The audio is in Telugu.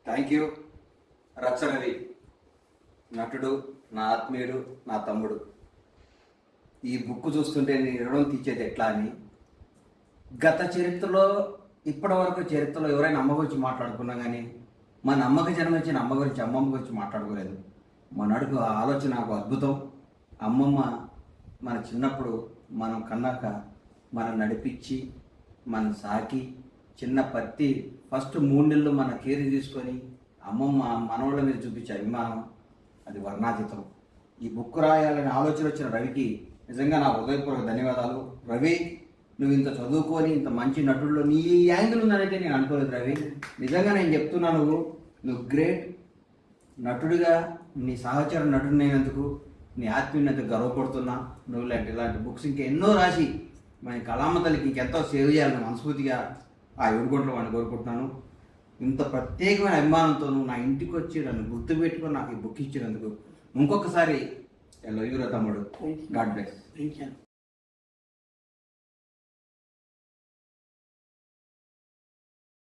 Thank you. రచనది నటుడు, నా ఆత్మీయుడు, నా తమ్ముడు. ఈ బుక్ చూస్తుంటే నేను రుణం తీర్చేది ఎట్లా అని. గత చరిత్రలో ఇప్పటి వరకు చరిత్రలో ఎవరైనా అమ్మ గురించి మాట్లాడుకున్నా కానీ మన అమ్మకి జన్మించిన అమ్మ గురించి అమ్మమ్మ గురించి మాట్లాడుకోలేదు. మన అడుగు ఆ ఆలోచన నాకు అద్భుతం. అమ్మమ్మ మన చిన్నప్పుడు మనం కన్నాక మనం నడిపించి మనం సాకి చిన్న పత్తి ఫస్ట్ 3 నెలలు మన కేర్ తీసుకొని అమ్మమ్మ మనవాళ్ళ మీద చూపించే అభిమానం అది వర్ణాతీతం. ఈ బుక్ రాయాలనే ఆలోచన వచ్చిన రవికి నిజంగా నా హృదయపూర్వక ధన్యవాదాలు. రవి, నువ్వు ఇంత చదువుకొని ఇంత మంచి నటుల్లో నీ యాంగిల్ ఉందనైతే నేను అనుకోలేదు రవి. నిజంగా నేను చెప్తున్నాను, నువ్వు గ్రేట్ నటుడిగా నీ సహచర నటుడినైనందుకు నీ ఆత్మీయతకు గర్వపడుతున్నా. నువ్వు ఇలాంటి బుక్స్ ఇంకా ఎన్నో రాసి మన కళామ తల్లికి ఇంకెంతో సేవ్ చేయాలని మనస్ఫూర్తిగా ఆ ఏడుకోట్లో వాడిని కోరుకుంటున్నాను. ఇంత ప్రత్యేకమైన అభిమానంతో నువ్వు నా ఇంటికి వచ్చి నన్ను గుర్తుపెట్టుకొని నాకు ఈ బుక్ ఇచ్చినందుకు ఇంకొకసారి ఎలా తమ్ముడు. God bless.